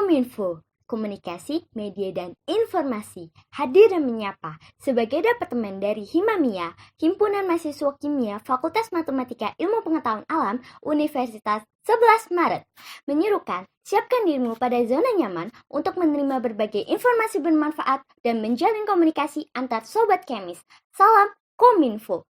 Kominfo, Komunikasi, Media, dan Informasi, hadir dan menyapa sebagai Departemen dari Himamia, Himpunan Mahasiswa Kimia Fakultas Matematika Ilmu Pengetahuan Alam Universitas 11 Maret. Menyerukan, siapkan dirimu pada zona nyaman untuk menerima berbagai informasi bermanfaat dan menjalin komunikasi antar Sobat Kemis. Salam Kominfo.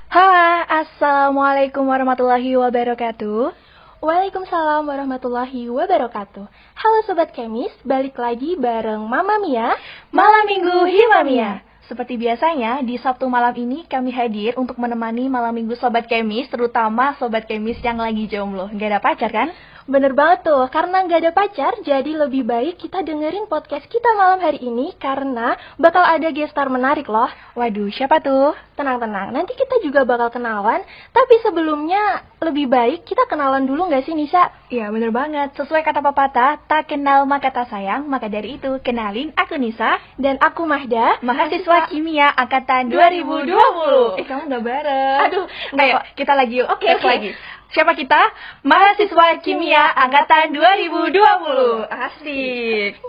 Halo, Assalamualaikum warahmatullahi wabarakatuh. Waalaikumsalam warahmatullahi wabarakatuh. Halo Sobat Kemis, balik lagi bareng Mama Mia, Malam Minggu Himamia. Seperti biasanya, di Sabtu malam ini kami hadir untuk menemani malam minggu Sobat Kemis, terutama Sobat Kemis yang lagi jomblo. Gak ada pacar kan? Bener banget tuh, karena nggak ada pacar, jadi lebih baik kita dengerin podcast kita malam hari ini karena bakal ada guest star menarik loh. Waduh, siapa tuh? Tenang-tenang, nanti kita juga bakal kenalan, tapi sebelumnya lebih baik kita kenalan dulu nggak sih Nisa? Iya, bener banget. Sesuai kata pepatah, tak kenal maka tak sayang, maka dari itu kenalin aku Nisa. Dan aku Mahda, mahasiswa kimia angkatan 2020. Kamu nggak bareng. Aduh, ayo kita lagi yuk. Oke. Lagi. Siapa kita? Mahasiswa kimia angkatan 2020. Asik.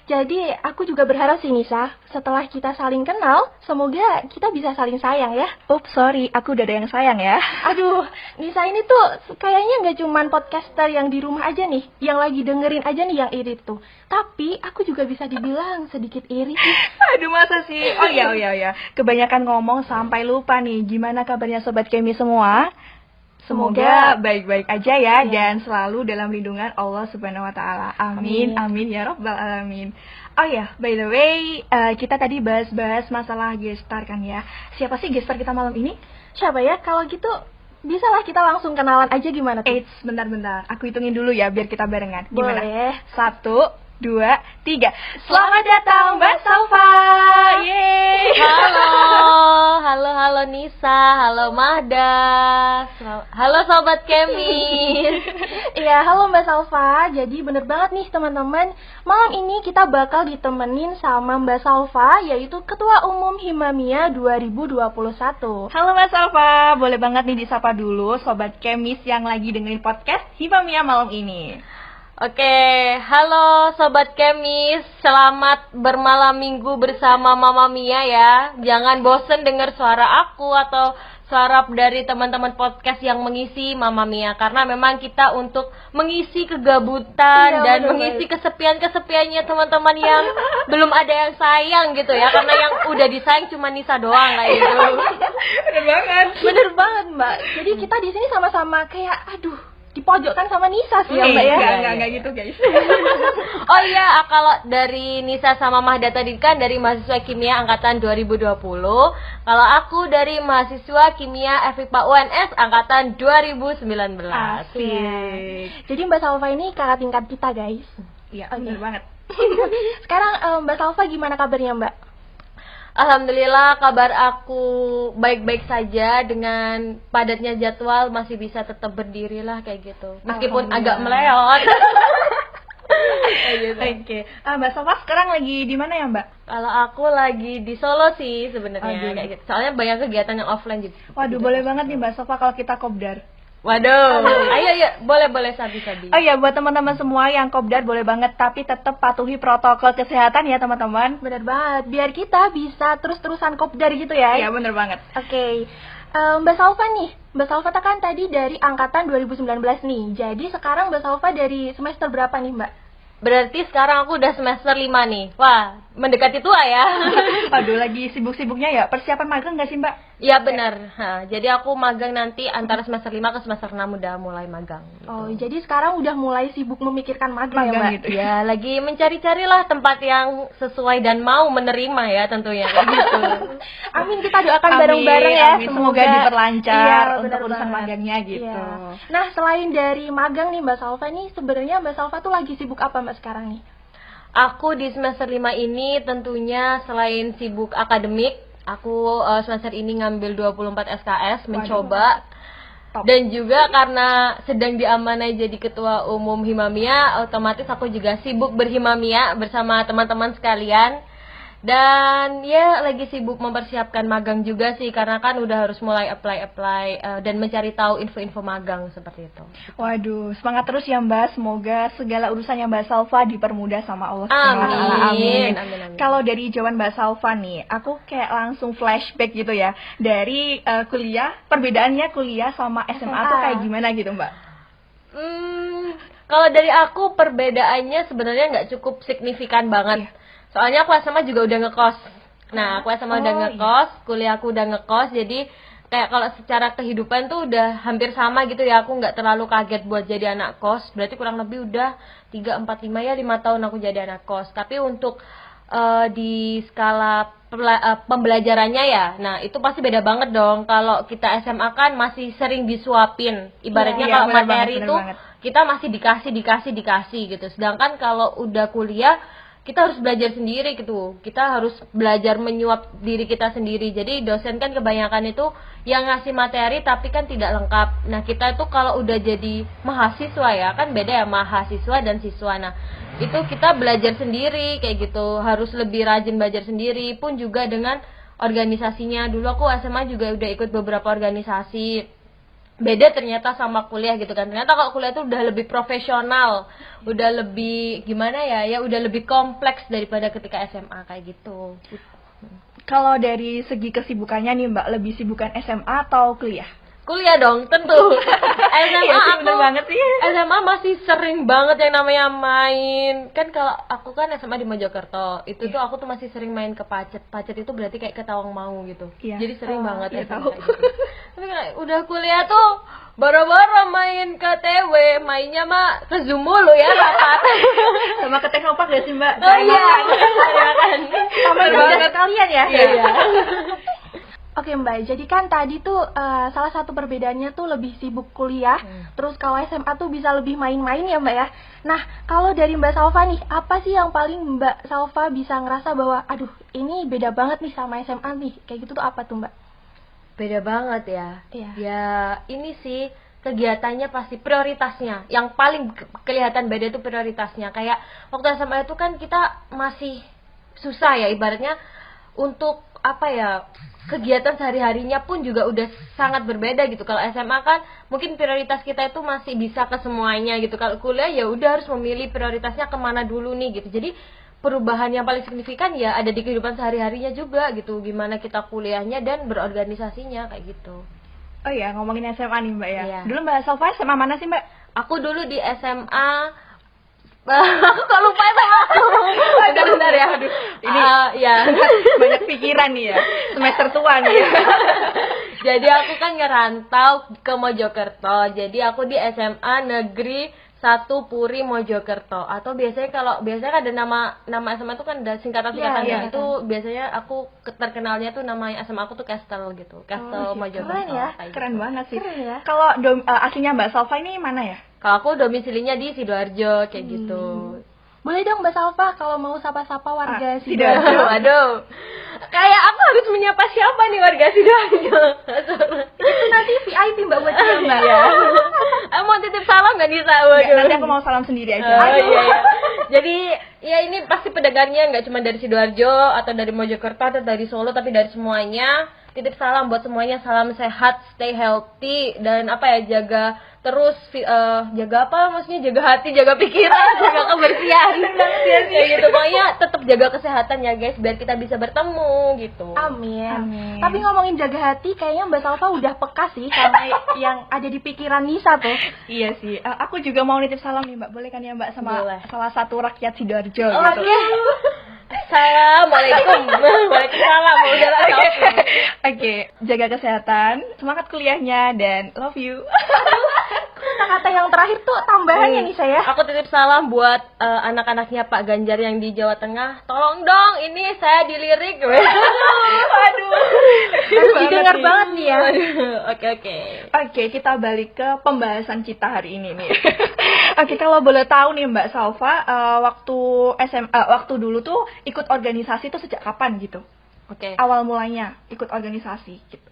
Jadi aku juga berharap sih Nisa, setelah kita saling kenal, semoga kita bisa saling sayang ya. Ups, sorry, aku udah ada yang sayang ya. Aduh, Nisa ini tuh kayaknya nggak cuman podcaster yang di rumah aja nih, yang lagi dengerin aja nih yang iri tuh. Tapi aku juga bisa dibilang sedikit iri sih. Aduh, masa sih? Oh ya. Kebanyakan ngomong sampai lupa nih. Gimana kabarnya Sobat Kemi semua? Semoga baik-baik aja ya, dan selalu dalam lindungan Allah Subhanahu wa taala. Amin. Amin ya rabbal alamin. Oh ya, by the way, kita tadi bahas-bahas masalah gestar kan ya. Siapa sih gestar kita malam ini? Siapa ya? Kalau gitu bisa lah kita langsung kenalan aja, gimana tuh? Eits, bentar. Aku hitungin dulu ya biar kita barengan. Gimana? Boleh. 1, 2, 3. Selamat datang Mbak Salva. Yeay. Halo Nisa, halo Mahda, halo Sobat Kemis. Iya, halo Mbak Salva. Jadi bener banget nih teman-teman, malam ini kita bakal ditemenin sama Mbak Salva, yaitu Ketua Umum Himamia 2021. Halo Mbak Salva, boleh banget nih disapa dulu Sobat Kemis yang lagi dengerin podcast Himamia malam ini. Oke, halo Sobat Kemis, selamat bermalam minggu bersama Mama Mia ya. Jangan bosen dengar suara aku atau suara dari teman-teman podcast yang mengisi Mama Mia, karena memang kita untuk mengisi kegabutan dan mengisi kesepian-kesepiannya teman-teman yang belum ada yang sayang gitu ya, karena yang udah disayang cuma Nisa doang lah itu. Bener banget Mbak. Jadi kita di sini sama-sama kayak dipojokkan sama Nisa sih ya Mbak ya. Enggak gitu guys. Oh iya, kalau dari Nisa sama Mahda tadi kan dari mahasiswa kimia angkatan 2020. Kalau aku dari mahasiswa kimia FIPA UNS angkatan 2019. Asik. Jadi Mbak Salva ini kakak tingkat kita guys. Iya, bener banget. Sekarang Mbak Salva gimana kabarnya Mbak? Alhamdulillah kabar aku baik-baik saja, dengan padatnya jadwal masih bisa tetap berdiri lah kayak gitu. Meskipun agak meleot. Oke. Mbak Salva sekarang lagi di mana ya Mbak? Kalau aku lagi di Solo sih sebenarnya kayak gitu. Soalnya banyak kegiatan yang offline gitu. Waduh, boleh banget nih Mbak Salva kalau kita kopdar. Waduh, ayo boleh sabi-sabi. Oh iya, buat teman-teman semua yang kopdar boleh banget, tapi tetap patuhi protokol kesehatan ya teman-teman. Bener banget, biar kita bisa terus-terusan kopdar gitu ya. Iya, bener banget. Oke. Mbak Salva nih, Mbak Salva kan tadi dari angkatan 2019 nih. Jadi sekarang Mbak Salva dari semester berapa nih Mbak? Berarti sekarang aku udah semester 5 nih. Wah, mendekati tua ya. Waduh, lagi sibuk-sibuknya ya. Persiapan magang nggak sih Mbak? Iya benar. Jadi aku magang nanti antara semester 5 ke semester 6 udah mulai magang gitu. Oh, jadi sekarang udah mulai sibuk memikirkan magang ya Mbak? Gitu. Ya, lagi mencari-carilah tempat yang sesuai dan mau menerima ya tentunya gitu. Amin, kita doakan bareng-bareng ya. Amin. Semoga diperlancar untuk urusan magangnya gitu. Iya. Nah, selain dari magang nih Mbak Salva nih, sebenarnya Mbak Salva tuh lagi sibuk apa Mbak sekarang nih? Aku di semester 5 ini tentunya selain sibuk akademik, aku semester ini ngambil 24 SKS, mencoba. Dan juga karena sedang diamanai jadi ketua umum Himamia, otomatis aku juga sibuk berhimamia bersama teman-teman sekalian. Dan ya lagi sibuk mempersiapkan magang juga sih, karena kan udah harus mulai apply dan mencari tahu info-info magang seperti itu. Waduh, semangat terus ya Mbak. Semoga segala urusannya Mbak Salva dipermudah sama Allah Subhanahu wa Ta'ala. Amin. Amin. Kalau dari jawaban Mbak Salva nih, aku kayak langsung flashback gitu ya. Dari kuliah, perbedaannya kuliah sama SMA tuh kayak gimana gitu Mbak? Kalau dari aku perbedaannya sebenarnya nggak cukup signifikan banget. Soalnya aku SMA juga udah ngekos. Nah, aku SMA udah ngekos, kuliah aku udah ngekos, jadi kayak kalau secara kehidupan tuh udah hampir sama gitu ya. Aku nggak terlalu kaget buat jadi anak kos. Berarti kurang lebih udah 3, 4, 5 ya 5 tahun aku jadi anak kos. Tapi untuk di skala pembelajarannya ya, nah itu pasti beda banget dong. Kalau kita SMA kan masih sering disuapin. Ibaratnya kalau materi itu kita masih dikasih gitu. Sedangkan kalau udah kuliah kita harus belajar sendiri gitu. Kita harus belajar menyuap diri kita sendiri. Jadi dosen kan kebanyakan itu yang ngasih materi tapi kan tidak lengkap. Nah, kita itu kalau udah jadi mahasiswa ya, kan beda ya mahasiswa dan siswa. Nah, itu kita belajar sendiri kayak gitu. Harus lebih rajin belajar sendiri, pun juga dengan organisasinya. Dulu aku SMA juga udah ikut beberapa organisasi. Beda ternyata sama kuliah gitu kan. Ternyata kalau kuliah itu udah lebih profesional, udah lebih gimana ya, udah lebih kompleks daripada ketika SMA kayak gitu. Kalau dari segi kesibukannya nih Mbak, lebih sibukan SMA atau kuliah? Kuliah dong, tentu. SMA Iya sih, aku bener banget sih. SMA masih sering banget yang namanya main. Kan kalau aku kan SMA di Mojokerto, itu tuh aku tuh masih sering main ke Pacet. Pacet itu berarti kayak ke Tawangmangu gitu. Iya. Jadi sering banget ya tahu. kayak gitu. Tapi kayak udah kuliah tuh boro-boro main ke TW, mainnya mah ke Zoom mulu ya rapat. Sama ke Teknopark gak sih Mbak? Oh iya, kan. Sama banget kalian ya? Iya. Oke Mbak, jadi kan tadi tuh salah satu perbedaannya tuh lebih sibuk kuliah, terus kalau SMA tuh bisa lebih main-main ya Mbak ya. Nah, kalau dari Mbak Salva nih, apa sih yang paling Mbak Salva bisa ngerasa bahwa, aduh ini beda banget nih sama SMA nih, kayak gitu tuh apa tuh Mbak? Beda banget ya. Iya. Ya ini sih kegiatannya pasti prioritasnya. Yang paling kelihatan beda itu prioritasnya. Kayak waktu SMA itu kan kita masih susah ya ibaratnya untuk apa ya, kegiatan sehari-harinya pun juga udah sangat berbeda gitu. Kalau SMA kan mungkin prioritas kita itu masih bisa ke semuanya gitu. Kalau kuliah ya udah harus memilih prioritasnya kemana dulu nih gitu. Jadi perubahan yang paling signifikan ya ada di kehidupan sehari-harinya juga gitu. Gimana kita kuliahnya dan berorganisasinya kayak gitu. Oh iya, ngomongin SMA nih Mbak ya. Iya. Dulu Mbak Salva SMA mana sih Mbak? Aku dulu di SMA aku kok lupa sama aku. Bentar ya. Aduh, ini ya. banyak pikiran nih ya. Semester tua nih ya. Jadi aku kan ngerantau ke Mojokerto. Jadi aku di SMA Negeri 1 Puri Mojokerto. Atau biasanya kan ada nama SMA itu kan ada singkatan-singkatan Iya, itu biasanya aku terkenalnya tuh nama SMA aku tuh Castle gitu. Castle Mojokerto. keren ya. kayak Keren gitu. banget sih. Keren ya. Kalau aslinya Mbak Salva ini mana ya? Kalau aku domisilinya di Sidoarjo kayak gitu. Boleh dong Mbak Salva kalau mau sapa-sapa warga Sidoarjo. Sidoarjo. Waduh. Kayak aku harus menyapa siapa nih warga Sidoarjo? Itu nanti VIP Mbak buat saya Mbak. Iya. Aku mau titip salam nggak bisa? Nggak, nanti aku mau salam sendiri aja. Oh, iya. Jadi ya ini pasti pendengarnya nggak cuma dari Sidoarjo atau dari Mojokerto atau dari Solo, tapi dari semuanya. Titip salam buat semuanya, salam sehat, stay healthy, dan apa ya, jaga terus jaga apa maksudnya, jaga hati, jaga pikiran, jaga kebersihan ya gitu. Pokoknya tetap jaga kesehatan ya guys, biar kita bisa bertemu gitu. Amin. Amin. Tapi ngomongin jaga hati, kayaknya Mbak Salva udah peka sih sama yang ada di pikiran Nisa tuh. Iya sih. Aku juga mau nitip salam nih Mbak. Boleh kan ya Mbak sama Boleh. salah satu rakyat Sidoarjo gitu. Oke. Assalamualaikum. Waalaikumsalam. Udah lah. Oke, jaga kesehatan, semangat kuliahnya, dan love you. Kata-kata yang terakhir tuh tambahannya nih saya. Aku titip salam buat anak-anaknya Pak Ganjar yang di Jawa Tengah. Tolong dong, ini saya dilirik. Waduh. Harus didengar banget nih ya. Oke. Oke, kita balik ke pembahasan kita hari ini nih. Oke, kalau boleh tahu nih Mbak Salva, waktu SMA, waktu dulu tuh ikut organisasi tuh sejak kapan gitu? Oke. Awal mulanya ikut organisasi gitu.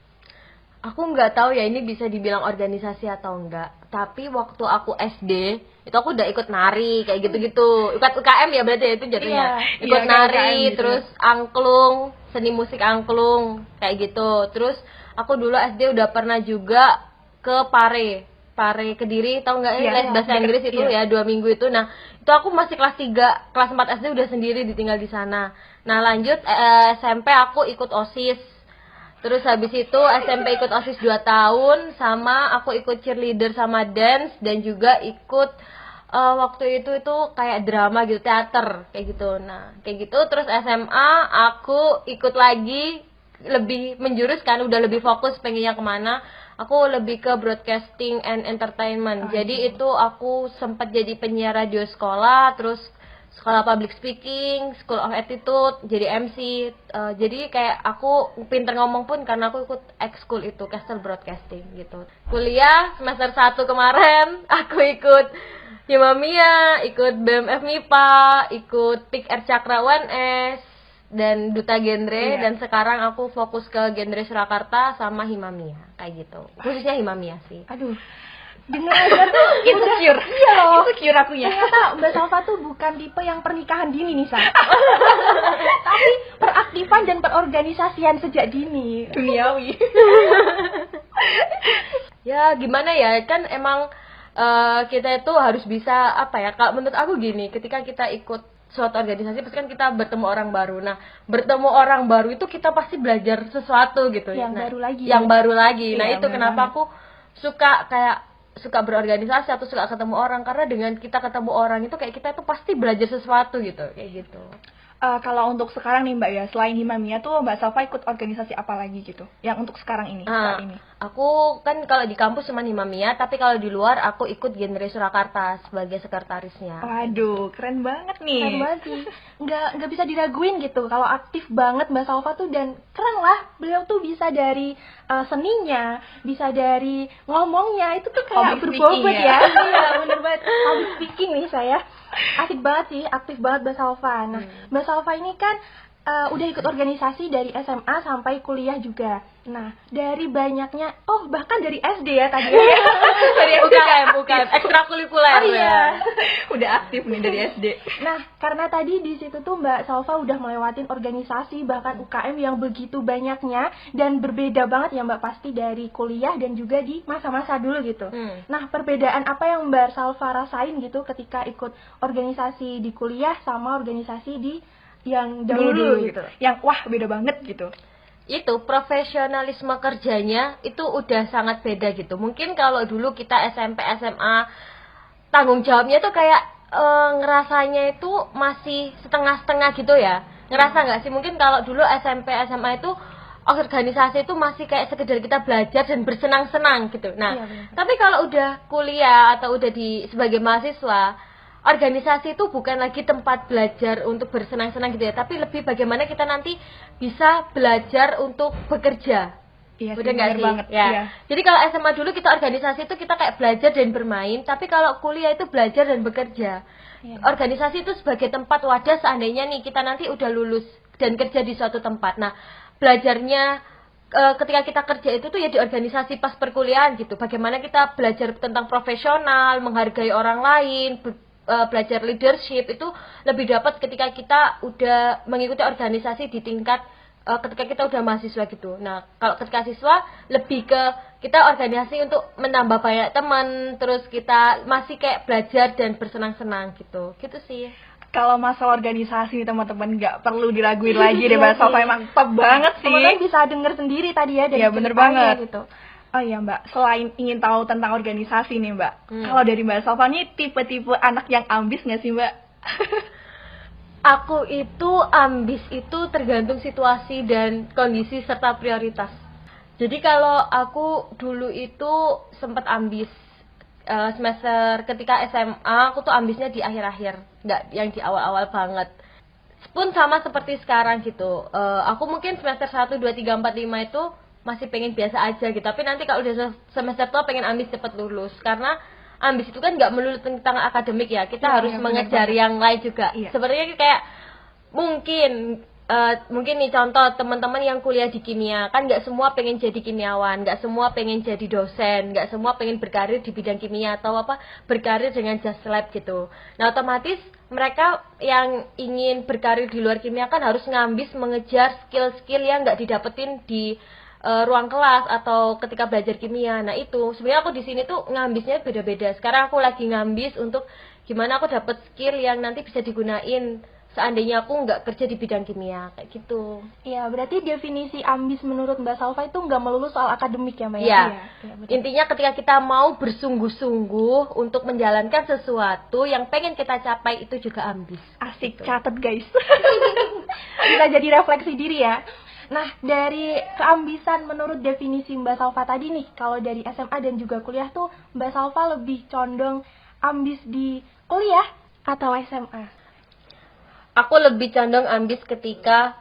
Aku nggak tahu ya ini bisa dibilang organisasi atau enggak. Tapi waktu aku SD itu aku udah ikut nari kayak gitu-gitu. Ikut UKM ya berarti ya itu jatuhnya. Ikut Iya, nari, UKM gitu. terus angklung, seni musik angklung kayak gitu. Terus aku dulu SD udah pernah juga ke Pare Kediri, tahu nggak Iya, les bahasa iya. Inggris itu Iya. ya 2 minggu itu. Nah itu aku masih kelas 3, kelas 4 SD udah sendiri ditinggal di sana. Nah lanjut SMP aku ikut OSIS. Terus habis itu SMP ikut OSIS 2 tahun, sama aku ikut cheerleader sama dance, dan juga ikut waktu itu kayak drama gitu, teater kayak gitu. Nah kayak gitu. Terus SMA aku ikut lagi, lebih menjurus kan, udah lebih fokus pengennya kemana. Aku lebih ke broadcasting and entertainment. Jadi itu aku sempat jadi penyiar radio sekolah, terus sekolah public speaking, school of attitude, jadi MC. Jadi kayak aku pinter ngomong pun karena aku ikut ekskul itu, Castle Broadcasting gitu. Kuliah semester 1 kemarin aku ikut Himamia, ikut BMF MIPA, ikut PIK R Cakra UNS dan Duta Genre. Iya. Dan sekarang aku fokus ke Genre Surakarta sama Himamia kayak gitu. Khususnya Himamia sih. Aduh, dengar aja tuh Insecure. iya loh. Insecure akunya. Ternyata Mbak Salva tuh bukan tipe yang pernikahan dini nih, Sa. Tapi peraktifan dan perorganisasian sejak dini. Duniawi. Ya gimana ya, kan emang kita itu harus bisa apa ya, kalau menurut aku gini, ketika kita ikut suatu organisasi pasti kan kita bertemu orang baru. Nah bertemu orang baru itu kita pasti belajar sesuatu gitu. Yang Nah, baru lagi. yang baru lagi. Nah Iya, itu bener kenapa banget. aku suka berorganisasi atau suka ketemu orang, karena dengan kita ketemu orang itu kayak kita itu pasti belajar sesuatu gitu, kayak gitu. Kalau untuk sekarang nih Mbak ya, selain Himamia tuh Mbak Salva ikut organisasi apa lagi gitu? Yang untuk sekarang ini, saat ini. Aku kan kalau di kampus cuma Himamia, tapi kalau di luar aku ikut Genre Surakarta sebagai sekretarisnya. Waduh, keren banget nih. Keren banget sih. Nggak bisa diraguin gitu kalau aktif banget Mbak Salva tuh, dan keren lah. Beliau tuh bisa dari seninya, bisa dari ngomongnya, itu tuh kayak Public berbobot speaking ya. ya. Iya, bener banget. Public speaking nih saya. Asik banget sih, aktif banget Mbak Salva. Nah, Mbak Salva ini kan udah ikut organisasi dari SMA sampai kuliah juga. Nah, dari banyaknya, bahkan dari SD ya tadi ya. Dari UKM, ekstrakurikuler. Oh iya. Udah aktif nih dari SD. Nah, karena tadi di situ tuh Mbak Salva udah melewatin organisasi bahkan UKM yang begitu banyaknya dan berbeda banget ya Mbak, pasti dari kuliah dan juga di masa-masa dulu gitu. Nah, perbedaan apa yang Mbak Salva rasain gitu ketika ikut organisasi di kuliah sama organisasi di yang dahulu gitu? Yang wah beda banget gitu. Itu profesionalisme kerjanya itu udah sangat beda gitu. Mungkin kalau dulu kita SMP SMA tanggung jawabnya tuh kayak ngerasanya itu masih setengah-setengah gitu ya. Ngerasa nggak sih, mungkin kalau dulu SMP SMA itu organisasi itu masih kayak sekedar kita belajar dan bersenang-senang gitu. Nah, Iya, benar. tapi kalau udah kuliah atau udah sebagai mahasiswa, organisasi itu bukan lagi tempat belajar untuk bersenang-senang gitu ya, tapi lebih bagaimana kita nanti bisa belajar untuk bekerja. Iya, Udah nggak bener sih? banget. Ya. Iya. Jadi kalau SMA dulu kita organisasi itu kita kayak belajar dan bermain, tapi kalau kuliah itu belajar dan bekerja. Iya. Organisasi itu sebagai tempat wadah seandainya nih kita nanti udah lulus dan kerja di suatu tempat. Nah, belajarnya ketika kita kerja itu tuh ya di organisasi pas perkuliahan gitu. Bagaimana kita belajar tentang profesional, menghargai orang lain, belajar leadership itu lebih dapat ketika kita udah mengikuti organisasi di tingkat ketika kita udah mahasiswa gitu. Nah, kalau ketika siswa lebih ke kita organisasi untuk menambah banyak teman, terus kita masih kayak belajar dan bersenang-senang gitu. Gitu sih. Kalau masalah organisasi teman-teman nggak perlu diraguin lagi deh, Iya Mbak Salva sih. emang top banget sih. Teman-teman bisa denger sendiri tadi ya dari Iya, bener ceritanya banget. gitu. Oh iya Mbak, selain ingin tahu tentang organisasi nih Mbak, kalau dari Mbak Salva nih tipe-tipe anak yang ambis nggak sih Mbak? Aku itu ambis itu tergantung situasi dan kondisi serta prioritas. Jadi kalau aku dulu itu sempat ambis semester ketika SMA, aku tuh ambisnya di akhir-akhir, nggak yang di awal-awal banget. Pun sama seperti sekarang gitu. Aku mungkin semester 1, 2, 3, 4, 5 itu masih pengen biasa aja gitu. Tapi nanti kalau udah semester tua pengen ambis cepet lulus. Karena ambis itu kan nggak melulu tentang akademik ya. Kita Iya, harus iya, benar mengejar banget. yang lain juga. Iya. Sebenarnya kayak mungkin mungkin nih contoh teman-teman yang kuliah di kimia, kan nggak semua pengen jadi kimiawan, nggak semua pengen jadi dosen, nggak semua pengen berkarir di bidang kimia atau apa berkarir dengan just lab gitu. Nah otomatis mereka yang ingin berkarir di luar kimia kan harus ngambis mengejar skill-skill yang nggak didapetin di ruang kelas atau ketika belajar kimia. Nah itu sebenarnya aku di sini tuh ngambisnya beda-beda. Sekarang aku lagi ngambis untuk gimana aku dapet skill yang nanti bisa digunain seandainya aku nggak kerja di bidang kimia kayak gitu. Iya, berarti definisi ambis menurut Mbak Salva itu nggak melulu soal akademik ya Mbak ya? Iya. Betul. Intinya ketika kita mau bersungguh-sungguh untuk menjalankan sesuatu yang pengen kita capai itu juga ambis. Asik, catet guys. Bisa jadi refleksi diri ya. Nah, dari keambisan menurut definisi Mbak Salva tadi nih, kalau dari SMA dan juga kuliah tuh Mbak Salva lebih condong ambis di kuliah atau SMA? Aku lebih condong ambis ketika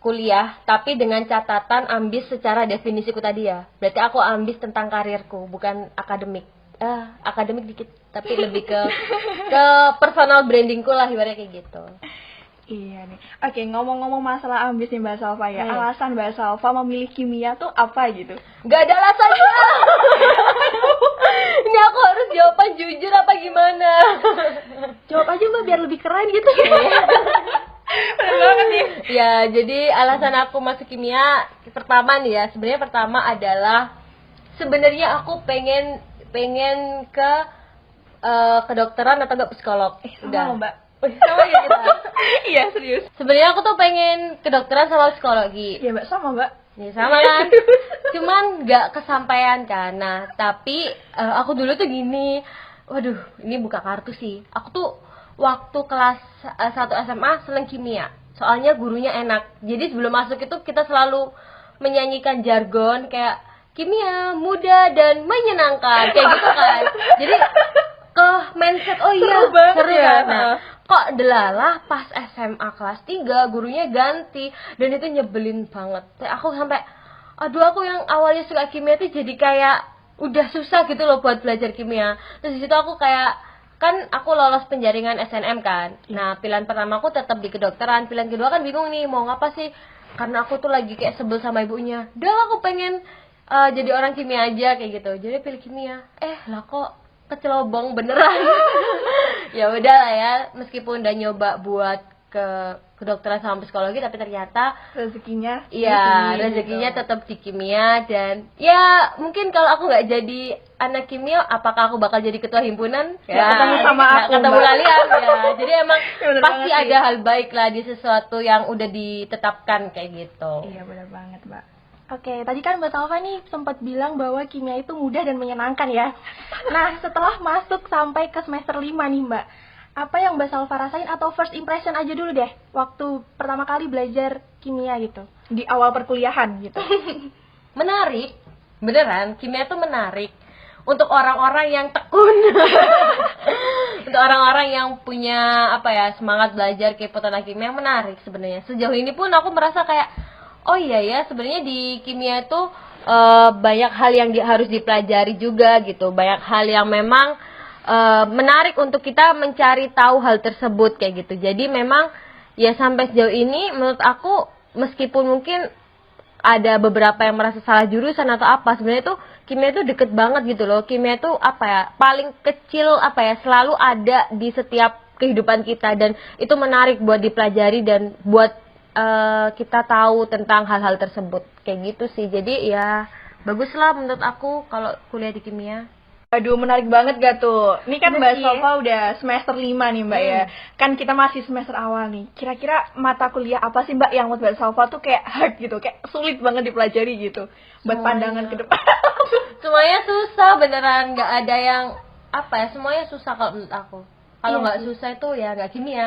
kuliah, tapi dengan catatan ambis secara definisiku tadi ya. Berarti aku ambis tentang karirku, bukan akademik. Akademik dikit, tapi lebih ke personal brandingku lah, ibaratnya kayak gitu. Iya nih. Oke, ngomong-ngomong masalah ambis nih Mbak Salva ya. Alasan Mbak Salva memilih kimia tuh apa gitu? Gak ada alasannya. Ini aku harus jawaban jujur apa gimana? Jawab aja Mbak biar lebih keren gitu. Bener banget nih. Ya, jadi alasan aku masuk kimia pertama nih ya. Sebenarnya pertama adalah sebenarnya aku pengen ke kedokteran atau enggak psikolog. Sama Mbak. Sama ya kita. Iya, serius. Sebenarnya aku tuh pengen kedokteran sama psikologi. Iya Mbak, sama Mbak. Ya sama kan. Cuman nggak kesampaian kan. Nah, tapi aku dulu tuh gini. Waduh, ini buka kartu sih. Aku tuh waktu kelas 1 SMA seneng kimia. Soalnya gurunya enak. Jadi sebelum masuk itu kita selalu menyanyikan jargon kayak kimia mudah dan menyenangkan kayak gitu kan. Jadi ke mindset oh iya seru ya. kan. Nah, kok delalah pas SMA kelas 3 gurunya ganti dan itu nyebelin banget. Aku sampai aduh aku yang awalnya suka kimia tuh jadi kayak udah susah gitu loh buat belajar kimia. Terus di situ aku kayak kan aku lolos penjaringan SNM kan. Nah, pilihan pertama aku tetap di kedokteran, pilihan kedua kan bingung nih mau ngapa sih? Karena aku tuh lagi kayak sebel sama ibunya. Udah aku pengen jadi orang kimia aja kayak gitu. Jadi pilih kimia. Lah kok kecelobong beneran. Ya udah lah ya, meskipun udah nyoba buat ke kedokteran sama psikologi tapi ternyata Rezekinya. iya rezekinya tetap di kimia. Dan ya mungkin kalau aku nggak jadi anak kimia apakah aku bakal jadi ketua himpunan Ya, ketemu sama nggak aku, ketemu Mbak. kalian ya. Jadi emang Ya, bener pasti banget ada hal baik lah di sesuatu yang udah ditetapkan kayak gitu. Iya, bener banget Mbak. Oke, tadi kan Mbak Salva nih sempat bilang bahwa kimia itu mudah dan menyenangkan ya. Nah, setelah masuk sampai ke semester 5 nih Mbak, apa yang Mbak Salva rasain atau first impression aja dulu deh, waktu pertama kali belajar kimia gitu? Di awal perkuliahan gitu. Menarik, beneran kimia itu menarik untuk orang-orang yang tekun. Untuk orang-orang yang punya apa ya semangat belajar kepo tentang kimia menarik sebenarnya. Sejauh ini pun aku merasa kayak oh iya ya sebenarnya di kimia itu banyak hal yang harus dipelajari juga gitu, banyak hal yang memang menarik untuk kita mencari tahu hal tersebut kayak gitu. Jadi memang ya sampai sejauh ini menurut aku meskipun mungkin ada beberapa yang merasa salah jurusan atau apa, sebenarnya tuh kimia itu deket banget gitu loh. Kimia itu apa ya paling kecil apa ya selalu ada di setiap kehidupan kita dan itu menarik buat dipelajari dan buat kita tahu tentang hal-hal tersebut kayak gitu sih. Jadi ya baguslah menurut aku kalau kuliah di kimia. Aduh, menarik banget gak tuh? Ini kan Bener Mbak sih. Salva udah semester 5 nih Mbak ya. Kan kita masih semester awal nih. Kira-kira mata kuliah apa sih Mbak yang menurut Mbak Salva tuh kayak hard gitu, kayak sulit banget dipelajari gitu buat Semuanya. pandangan ke depan? Semuanya susah beneran, nggak ada yang apa ya, semuanya susah kalau menurut aku. Kalau Iya nggak sih. susah itu ya nggak kimia.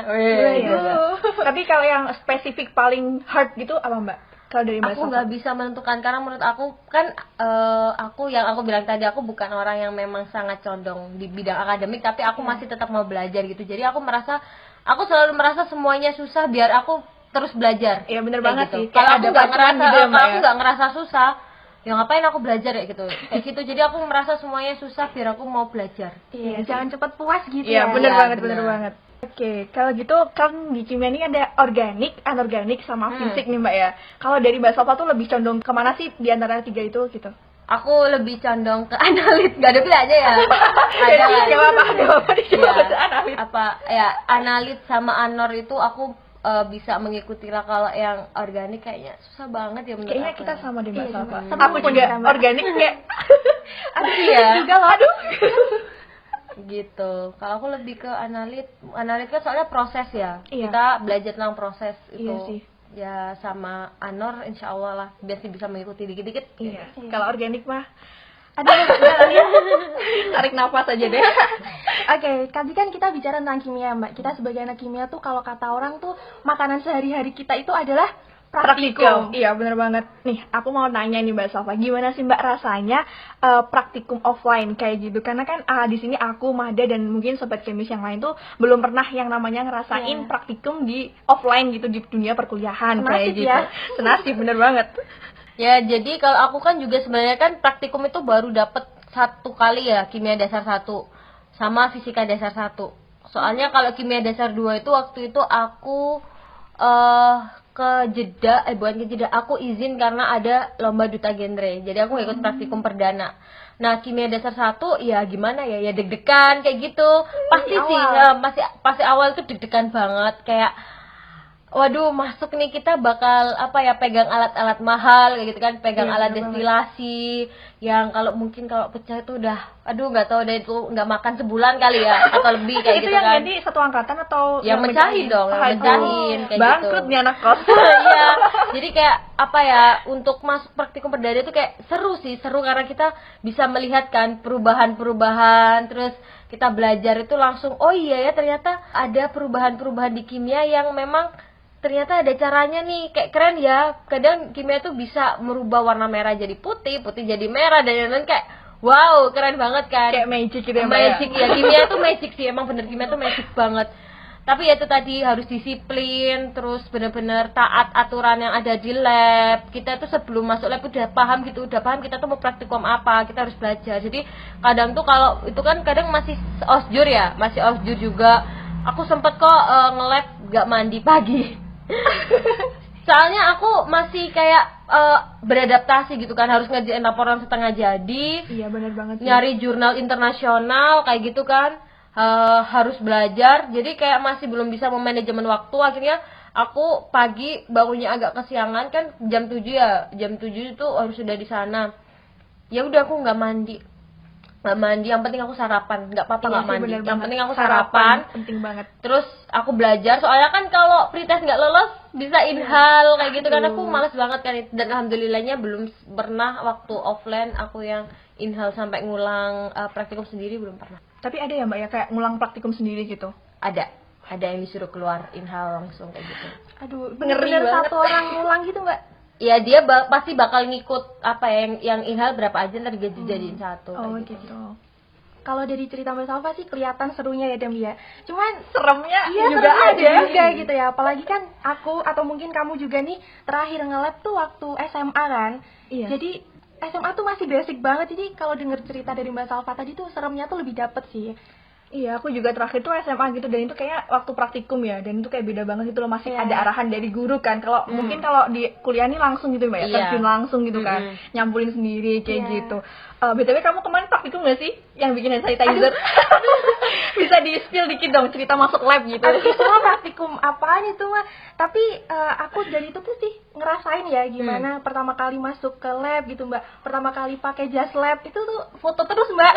Tapi kalau yang spesifik paling hard gitu apa Mbak? Kalau dari Mbak Aku Salva? nggak bisa menentukan karena menurut aku kan aku yang aku bilang tadi aku bukan orang yang memang sangat condong di bidang akademik tapi aku masih tetap mau belajar gitu. Jadi aku selalu merasa semuanya susah biar aku terus belajar. Iya, bener Kayak banget gitu. sih. Kalau Kayak aku ada nggak pacuan ngerasa gitu ya, Mbak, kalau aku ya? nggak ngerasa susah ya ngapain aku belajar ya gitu. Kayak gitu. Jadi aku merasa semuanya susah biar aku mau belajar. Iya, jangan cepat puas gitu Iya, ya. bener Iya, banget, bener bener. banget. Oke, kalau gitu kan di kimia ini ada organik, anorganik, sama fisik nih Mbak ya. Kalau dari Mbak Salva tuh lebih condong kemana sih di antara tiga itu gitu? Aku lebih condong ke analit, gak ada aja ya. Ada Gak apa-apa, gak apa-apa dicoba ya, baca analit. apa ya, analit sama anor itu aku bisa mengikuti lah. Kalau yang organik kayaknya susah banget ya menurut Kayaknya aku. kita sama deh Mbak Iya, Salva. sama. Aku juga organik kayak Aduh ya. juga loh. Aduh. Gitu. Kalau aku lebih ke analit kan soalnya proses ya. Iya. Kita belajar tentang proses itu. Iya sih. Ya sama anor insya Allah lah biar bisa mengikuti dikit-dikit. Iya. Kalau organik mah aduh, udah kali ya. Tarik nafas aja deh. Oke, tadi kan kita bicara tentang kimia, Mbak. Kita sebagai anak kimia tuh kalau kata orang tuh makanan sehari-hari kita itu adalah praktikum. Iya bener banget. Nih aku mau nanya nih Mbak Salva, gimana sih Mbak rasanya praktikum offline kayak gitu? Karena kan di sini aku, Mahda dan mungkin sobat kemis yang lain tuh belum pernah yang namanya ngerasain Iya. praktikum di offline gitu di dunia perkuliahan kayak Senasib gitu. ya. Senasib bener banget. Ya, jadi kalau aku kan juga sebenarnya kan praktikum itu baru dapet 1 kali ya, kimia dasar 1 sama fisika dasar 1. Soalnya kalau kimia dasar 2 itu waktu itu aku ke Jeddah, bukan ke Jeddah, aku izin karena ada lomba duta genre. Jadi aku nggak ikut praktikum perdana. Nah, kimia dasar 1 ya gimana ya? Ya deg-degan kayak gitu. Pasti sih, pasti awal tuh deg-degan banget kayak waduh, masuk nih kita bakal apa ya, pegang alat-alat mahal kayak gitu kan, pegang Iya, alat bener destilasi yang kalau pecah itu udah aduh nggak tahu deh, itu nggak makan sebulan kali ya atau lebih kayak Itu gitu yang kan. jadi satu angkatan atau Yang mecahin dong, yang mecahin kayak bangkrut gitu. nih anak kos. Iya, jadi kayak apa ya, untuk masuk praktikum perdana itu kayak seru karena kita bisa melihat kan perubahan-perubahan, terus kita belajar itu langsung oh iya ya ternyata ada perubahan-perubahan di kimia yang memang ternyata ada caranya nih, kayak keren ya. Kadang kimia tuh bisa merubah warna merah jadi putih, putih jadi merah, dan lain-lain kayak wow, keren banget kan. Kayak magic gitu ya Mbak. Magic ya, kimia tuh magic sih, emang bener kimia tuh magic banget. Tapi ya itu tadi harus disiplin, terus benar-benar taat aturan yang ada di lab. Kita tuh sebelum masuk lab udah paham kita tuh mau praktikum apa, kita harus belajar. Jadi kadang tuh kalau itu kan kadang masih osjur ya, masih osjur juga. Aku sempet kok nge-lab gak mandi pagi. Soalnya aku masih kayak beradaptasi gitu kan, harus ngerjain laporan setengah jadi. Iya benar banget sih. Nyari jurnal internasional kayak gitu kan, harus belajar. Jadi kayak masih belum bisa memanajemen waktu. Akhirnya aku pagi bangunnya agak kesiangan kan, jam 7 ya, jam 7 itu harus sudah di sana. Ya udah aku nggak mandi, yang penting aku sarapan, nggak apa-apa nggak mandi, yang penting aku sarapan. Penting banget. Terus aku belajar, soalnya kan kalau pretest nggak lolos bisa inhal kayak gitu kan, aku malas banget kan. Dan alhamdulillahnya belum pernah waktu offline aku yang inhal sampai ngulang praktikum sendiri, belum pernah. Tapi ada ya Mbak ya kayak ngulang praktikum sendiri gitu. Ada yang disuruh keluar inhal langsung kayak gitu. Aduh, Ngeri bener-bener banget. satu orang ngulang gitu, Mbak. Ya dia pasti bakal ngikut apa ya, yang inhal berapa aja ntar jadiin satu Oh kayak gitu. gitu. Kalau dari cerita Mbak Salva sih kelihatan serunya ya Dem ya. Cuman Seremnya iya juga seremnya ada. juga gitu ya. Apalagi kan aku atau mungkin kamu juga nih terakhir nge-lab tuh waktu SMA kan. Iya. Jadi SMA tuh masih basic banget. Jadi kalau denger cerita dari Mbak Salva tadi tuh seremnya tuh lebih dapet sih. Iya, aku juga terakhir tuh SMA gitu, dan itu kayak waktu praktikum ya, dan itu kayak beda banget gitu loh, masih Iya. ada arahan dari guru kan. Kalau mungkin kalau di kuliah ini langsung gitu Mbak ya, Iya. terjun langsung gitu kan, nyampulin sendiri kayak Iya. gitu. BTW kamu kemarin praktikum gak sih yang bikin hand sanitizer? Bisa di spill dikit dong cerita masuk lab gitu. Aduh, itu mah praktikum apaan itu mah. Tapi aku dari itu tuh sih ngerasain ya gimana pertama kali masuk ke lab gitu Mbak. Pertama kali pakai jas lab itu tuh foto terus Mbak.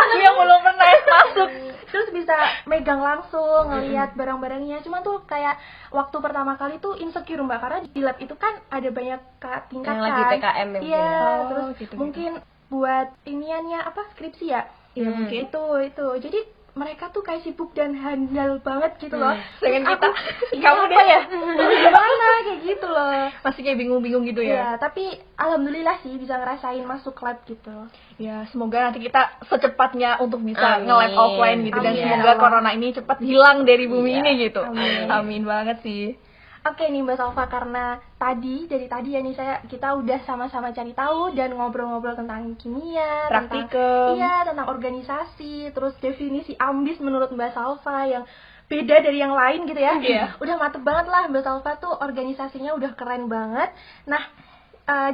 Aku yang belum pernah masuk. Terus bisa megang langsung, ngelihat barang-barangnya. Cuman tuh kayak waktu pertama kali tuh insecure Mbak, karena di lab itu kan ada banyak tingkat Yang kan. lagi PKM ya, Iya, mungkin. terus Gitu-gitu. mungkin buat iniannya apa skripsi ya. Iya mungkin. Itu. Jadi mereka tuh kayak sibuk dan handal banget gitu loh. Dengan kita, Iya, kamu deh ya, gimana kayak gitu loh. masih kayak bingung-bingung gitu Ya, ya. tapi alhamdulillah sih bisa ngerasain masuk lab gitu. Ya, semoga nanti kita secepatnya untuk bisa Amin. nge-lab offline gitu, dan Amin. semoga corona ini cepat hilang dari bumi Iya. ini gitu. Amin. Amin banget sih. Oke nih Mbak Salva, karena dari tadi ya nih kita udah sama-sama cari tahu dan ngobrol-ngobrol tentang kimia, Praktikum. tentang organisasi, terus definisi ambis menurut Mbak Salva yang beda dari yang lain gitu ya. Iya. Udah mantep banget lah Mbak Salva tuh, organisasinya udah keren banget. Nah,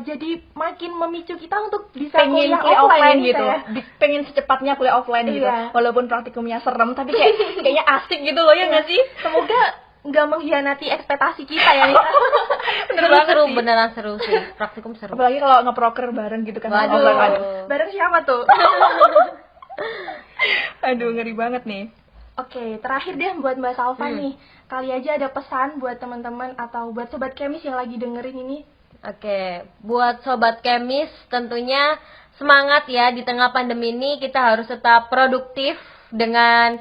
jadi makin memicu kita untuk bisa Pengen kuliah kuliah offline nih, gitu, ya. pengen secepatnya kuliah offline gitu, Iya. walaupun praktikumnya serem tapi kayaknya asik gitu loh, ya nggak sih? Semoga nggak mengkhianati ekspektasi kita ya nih. Seru, beneran seru sih. Praktikum seru. Apalagi kalau ngeproker bareng gitu kan. Waduh. Aduh. Bareng siapa tuh? Aduh, ngeri banget nih. Oke, terakhir deh buat Mbak Salva nih. Kali aja ada pesan buat teman-teman atau buat sobat kemis yang lagi dengerin ini. Oke, buat sobat kemis tentunya semangat ya, di tengah pandemi ini kita harus tetap produktif dengan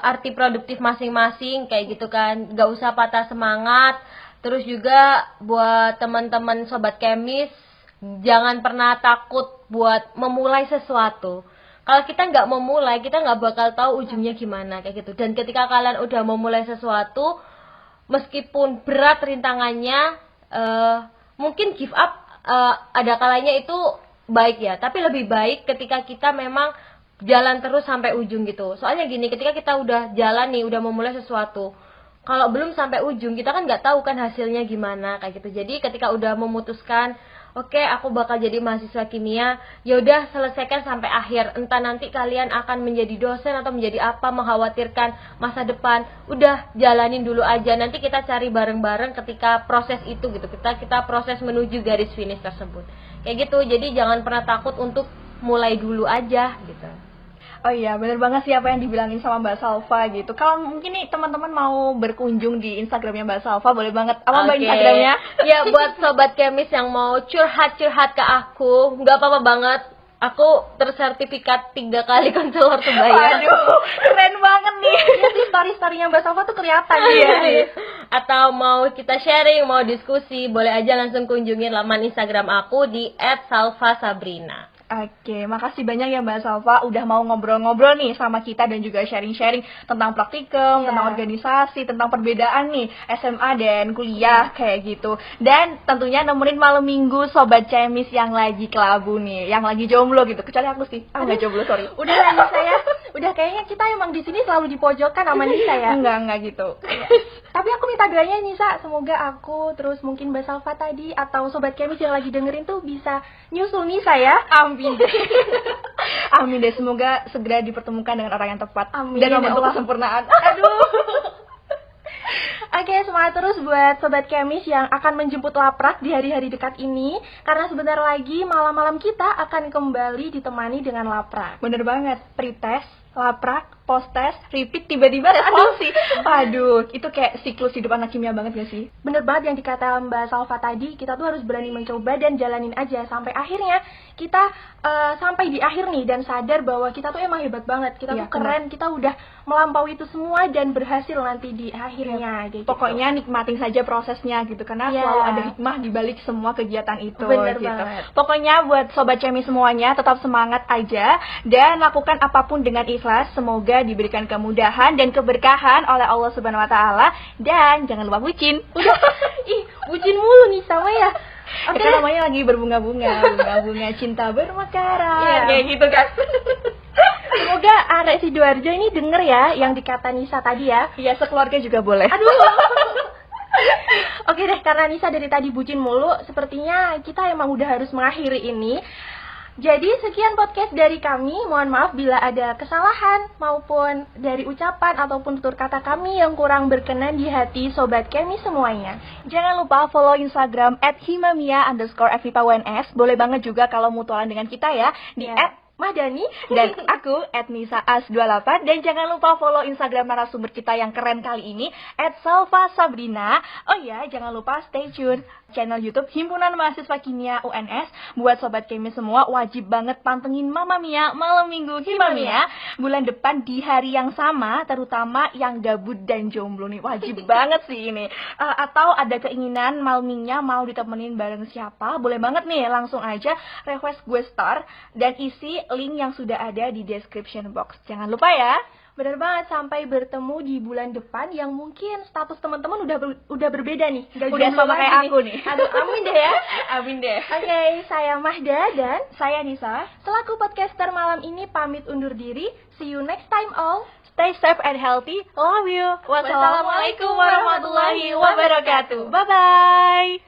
arti produktif masing-masing kayak gitu kan, gak usah patah semangat. Terus juga buat teman-teman sobat kemis, jangan pernah takut buat memulai sesuatu. Kalau kita nggak memulai, kita nggak bakal tahu ujungnya gimana kayak gitu. Dan ketika kalian udah memulai sesuatu, meskipun berat rintangannya, mungkin give up ada kalanya itu baik ya, tapi lebih baik ketika kita memang jalan terus sampai ujung gitu. Soalnya gini, ketika kita udah jalan nih, udah memulai sesuatu, kalau belum sampai ujung kita kan nggak tahu kan hasilnya gimana kayak gitu. Jadi ketika udah memutuskan, oke, aku bakal jadi mahasiswa kimia, yaudah selesaikan sampai akhir. Entah nanti kalian akan menjadi dosen atau menjadi apa, mengkhawatirkan masa depan, udah jalanin dulu aja. Nanti kita cari bareng-bareng ketika proses itu gitu. Kita proses menuju garis finish tersebut. Kayak gitu. Jadi jangan pernah takut untuk mulai dulu aja gitu. Oh iya, bener banget sih apa yang dibilangin sama Mbak Salva gitu. Kalau mungkin nih teman-teman mau berkunjung di Instagramnya Mbak Salva, boleh banget. Apa Mbak Oke. Instagramnya? Ya, buat sobat kemis yang mau curhat-curhat ke aku, nggak apa-apa banget. Aku tersertifikat 3 kali konselor sebaya. Aduh, keren banget nih. Iya sih, story-storynya Mbak Salva tuh kelihatan. Iya sih. Atau mau kita sharing, mau diskusi, boleh aja langsung kunjungin laman Instagram aku di @salvasabrina. Oke, makasih banyak ya Mbak Salva udah mau ngobrol-ngobrol nih sama kita dan juga sharing-sharing tentang praktikum, Iya. tentang organisasi, tentang perbedaan nih SMA dan kuliah kayak gitu. Dan tentunya nemenin malam minggu sobat cemis yang lagi kelabu nih, yang lagi jomblo gitu. Kecuali aku sih, nggak jomblo, sorry. Udah lah Nisa ya. Udah kayaknya kita emang di sini selalu di pojokan sama Nisa ya. Enggak gitu. Tapi aku minta doanya Nisa, semoga aku terus mungkin Mbak Salva tadi atau sobat kemis yang lagi dengerin tuh bisa nyusul Nisa ya. Amin deh. Amin deh, semoga segera dipertemukan dengan orang yang tepat. Amin, dan ya membentuk Allah. kesempurnaan. Aduh. Oke, semangat terus buat sobat kemis yang akan menjemput laprak di hari-hari dekat ini. Karena sebentar lagi malam-malam kita akan kembali ditemani dengan laprak. Bener banget, pretest, laprak, post-test, repeat, tiba-tiba responsi. Aduh, itu kayak siklus hidup anak kimia banget gak sih? Bener banget yang dikata Mbak Salva tadi, kita tuh harus berani mencoba dan jalanin aja sampai akhirnya kita sampai di akhir nih dan sadar bahwa kita tuh emang hebat banget, kita Iya, tuh keren, kita udah melampaui itu semua dan berhasil nanti di akhirnya. Kayak gitu. Pokoknya nikmatin saja prosesnya gitu, karena Iya. selalu ada hikmah di balik semua kegiatan itu. Bener gitu. banget. Pokoknya buat sobat cemi semuanya tetap semangat aja dan lakukan apapun dengan ikhlas. Semoga diberikan kemudahan dan keberkahan oleh Allah Subhanahu Wa Taala, dan jangan lupa bucin. Ih, bucin mulu nih sama ya. Oke, Kita namanya lagi berbunga-bunga, bunga-bunga cinta bermekaran. Iya. Kayak gitu kan. semoga Arek Sidoarjo ini denger ya yang dikata Nisa tadi ya. Iya, sekeluarga juga boleh. Aduh. Oke deh, karena Nisa dari tadi bucin mulu, sepertinya kita emang udah harus mengakhiri ini. Jadi sekian podcast dari kami, mohon maaf bila ada kesalahan maupun dari ucapan ataupun tutur kata kami yang kurang berkenan di hati sobat kami semuanya. Jangan lupa follow Instagram @himamia_FIPAWNS. Boleh banget juga kalau mutualan dengan kita ya di Ya. Mahdani dan aku @nisaas28. Dan jangan lupa follow Instagram narasumber kita yang keren kali ini @salvasabrina. Oh ya, jangan lupa stay tune channel YouTube Himpunan Mahasiswa Kimia UNS. Buat sobat kimia semua wajib banget pantengin Mama Mia malam minggu Himamia bulan depan di hari yang sama, terutama yang gabut dan jomblo nih wajib banget sih ini. Atau ada keinginan malmingnya mau ditemenin bareng siapa, boleh banget nih langsung aja request gue star dan isi link yang sudah ada di description box. Jangan lupa ya. Bener banget, sampai bertemu di bulan depan yang mungkin status teman-teman udah berbeda nih. Nggak Udah jomblo sama lagi kayak nih. aku nih. Aduh, amin deh ya. Amin deh. Oke, saya Mahda dan Saya Nisa. selaku podcaster malam ini pamit undur diri. See you next time all. Stay safe and healthy. Love you. Wassalamualaikum warahmatullahi wabarakatuh. Bye bye.